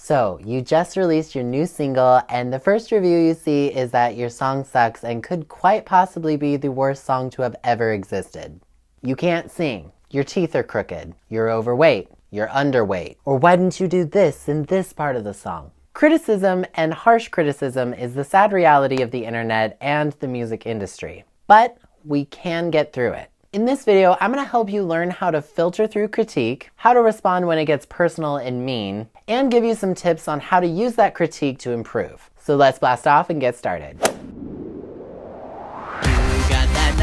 So, you just released your new single, and the first review you see is that your song sucks and could quite possibly be the worst song to have ever existed. You can't sing, your teeth are crooked, you're overweight, you're underweight, or why didn't you do this in this part of the song? Criticism, and harsh criticism, is the sad reality of the internet and the music industry. But we can get through it. In this video, I'm going to help you learn how to filter through critique, how to respond when it gets personal and mean, and give you some tips on how to use that critique to improve. So let's blast off and get started. You got that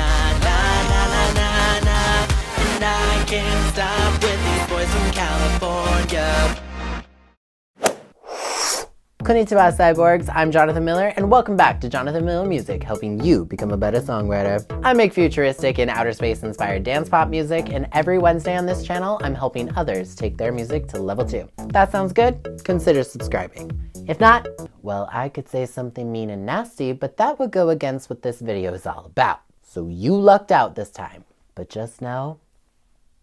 and I can't stop with these boys from California. Konnichiwa, cyborgs. I'm Jonathan Miller, and welcome back to Jonathan Miller Music, helping you become a better songwriter. I make futuristic and outer space-inspired dance pop music, and every Wednesday on this channel, I'm helping others take their music to level 2. That sounds good? Consider subscribing. If not, well, I could say something mean and nasty, but that would go against what this video is all about. So you lucked out this time. But just know,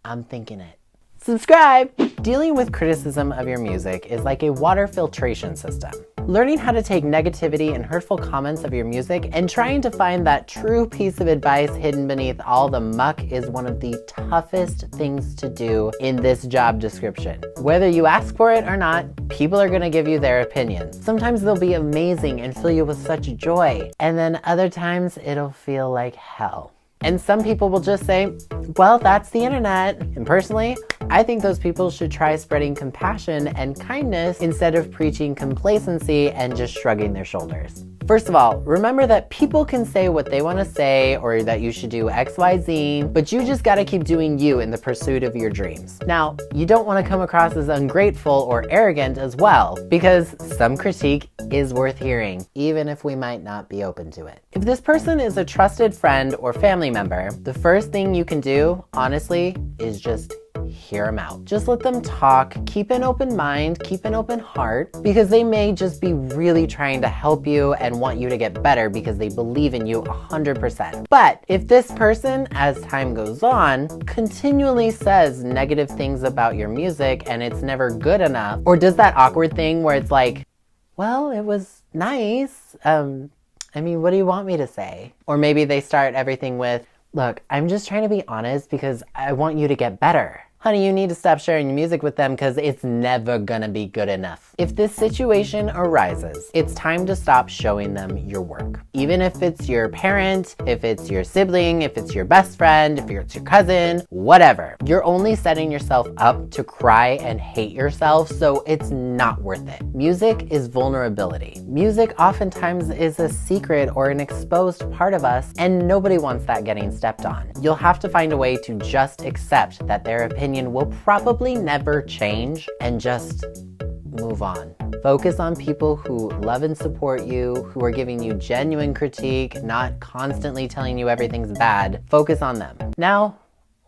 I'm thinking it. Subscribe! Dealing with criticism of your music is like a water filtration system. Learning how to take negativity and hurtful comments of your music and trying to find that true piece of advice hidden beneath all the muck is one of the toughest things to do in this job description. Whether you ask for it or not, people are gonna give you their opinions. Sometimes they'll be amazing and fill you with such joy, and then other times it'll feel like hell. And some people will just say, well, that's the internet. And personally, I think those people should try spreading compassion and kindness instead of preaching complacency and just shrugging their shoulders. First of all, remember that people can say what they want to say or that you should do X, Y, Z, but you just gotta keep doing you in the pursuit of your dreams. Now, you don't want to come across as ungrateful or arrogant as well, because some critique is worth hearing, even if we might not be open to it. If this person is a trusted friend or family member, the first thing you can do, honestly, is just hear them out. Just let them talk, keep an open mind, keep an open heart, because they may just be really trying to help you and want you to get better because they believe in you 100%. But if this person, as time goes on, continually says negative things about your music and it's never good enough, or does that awkward thing where it's like, well, it was nice, I mean, what do you want me to say? Or maybe they start everything with, look, I'm just trying to be honest because I want you to get better. Honey, you need to stop sharing your music with them because it's never gonna be good enough. If this situation arises, it's time to stop showing them your work. Even if it's your parent, if it's your sibling, if it's your best friend, if it's your cousin, whatever. You're only setting yourself up to cry and hate yourself, so it's not worth it. Music is vulnerability. Music oftentimes is a secret or an exposed part of us, and nobody wants that getting stepped on. You'll have to find a way to just accept that their opinion will probably never change and just move on. Focus on people who love and support you, who are giving you genuine critique, not constantly telling you everything's bad. Focus on them. Now,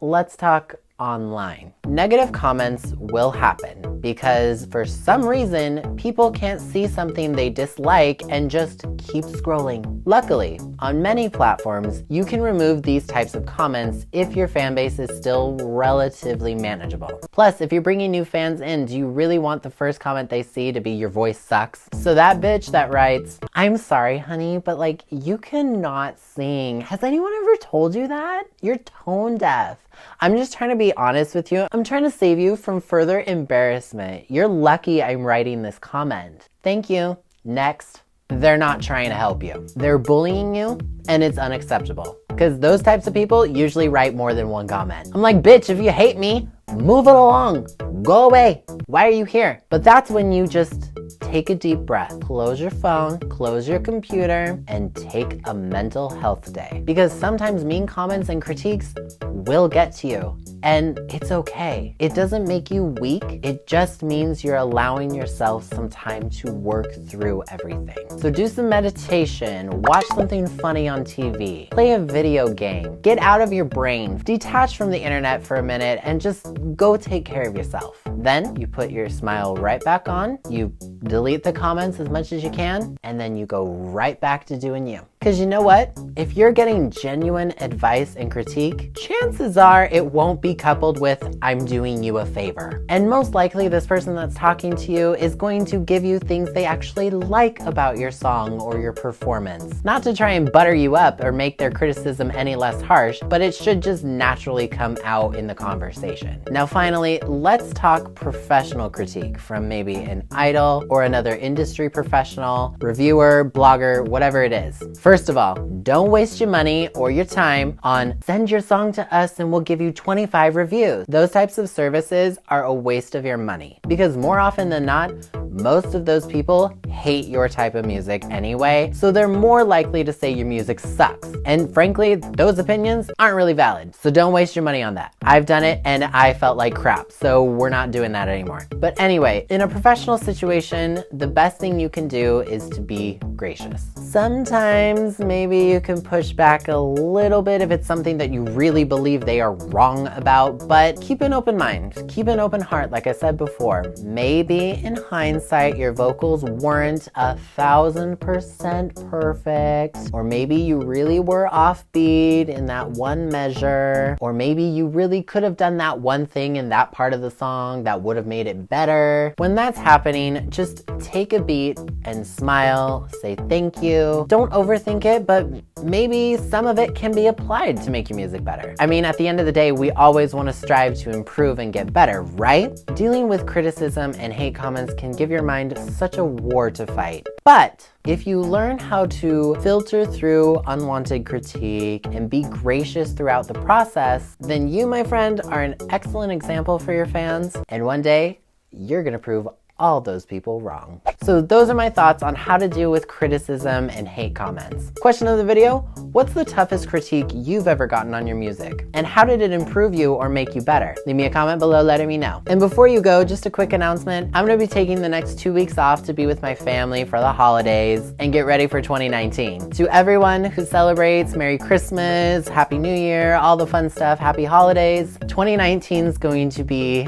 let's talk online. Negative comments will happen because for some reason, people can't see something they dislike and just keep scrolling. Luckily, on many platforms, you can remove these types of comments if your fan base is still relatively manageable. Plus, if you're bringing new fans in, do you really want the first comment they see to be your voice sucks? So that bitch that writes, I'm sorry, honey, but like, you cannot sing. Has anyone ever told you that? You're tone deaf. I'm just trying to be honest with you. I'm trying to save you from further embarrassment. You're lucky I'm writing this comment. Thank you. Next. They're not trying to help you. They're bullying you, and it's unacceptable. Because those types of people usually write more than one comment. I'm like, bitch, if you hate me, move it along. Go away. Why are you here? But that's when you just take a deep breath, close your phone, close your computer, and take a mental health day. Because sometimes mean comments and critiques will get to you, and it's okay. It doesn't make you weak. It just means you're allowing yourself some time to work through everything. So do some meditation, watch something funny on TV, play a video game, get out of your brain, detach from the internet for a minute, and just go take care of yourself. Then you put your smile right back on, you delete the comments as much as you can, and then you go right back to doing you. Because you know what? If you're getting genuine advice and critique, chances are it won't be coupled with, I'm doing you a favor. And most likely this person that's talking to you is going to give you things they actually like about your song or your performance. Not to try and butter you up or make their criticism any less harsh, but it should just naturally come out in the conversation. Now finally, let's talk professional critique from maybe an idol or another industry professional, reviewer, blogger, whatever it is. First of all, don't waste your money or your time on send your song to us and we'll give you 25 reviews. Those types of services are a waste of your money because more often than not, most of those people hate your type of music anyway, so they're more likely to say your music sucks. And frankly, those opinions aren't really valid, so don't waste your money on that. I've done it and I felt like crap, so we're not doing that anymore. But anyway, in a professional situation, the best thing you can do is to be gracious. Sometimes maybe you can push back a little bit if it's something that you really believe they are wrong about, but keep an open mind, keep an open heart, like I said before. Maybe in hindsight, your vocals weren't 1,000% perfect, or maybe you really were offbeat in that one measure, or maybe you really could have done that one thing in that part of the song that would have made it better. When that's happening, just take a beat and smile, say thank you. Don't overthink it, but maybe some of it can be applied to make your music better. I mean, at the end of the day, we always want to strive to improve and get better, right? Dealing with criticism and hate comments can give your mind such a war to fight. But if you learn how to filter through unwanted critique and be gracious throughout the process, then you, my friend, are an excellent example for your fans. And one day, you're gonna prove all those people wrong. So those are my thoughts on how to deal with criticism and hate comments. Question of the video, what's the toughest critique you've ever gotten on your music? And how did it improve you or make you better? Leave me a comment below letting me know. And before you go, just a quick announcement. I'm gonna be taking the next 2 weeks off to be with my family for the holidays and get ready for 2019. To everyone who celebrates, Merry Christmas, Happy New Year, all the fun stuff, Happy Holidays. 2019 is going to be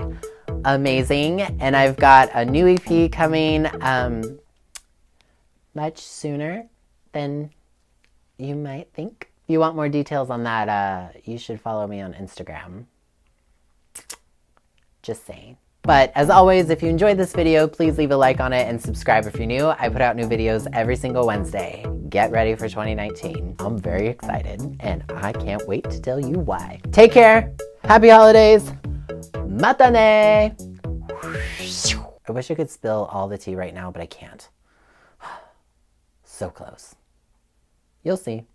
amazing, and I've got a new EP coming much sooner than you might think. If you want more details on that, you should follow me on Instagram. Just saying. But as always, if you enjoyed this video, please leave a like on it and subscribe if you're new. I put out new videos every single Wednesday. Get ready for 2019. I'm very excited, and I can't wait to tell you why. Take care. Happy holidays. Matane! I wish I could spill all the tea right now, but I can't. So close. You'll see.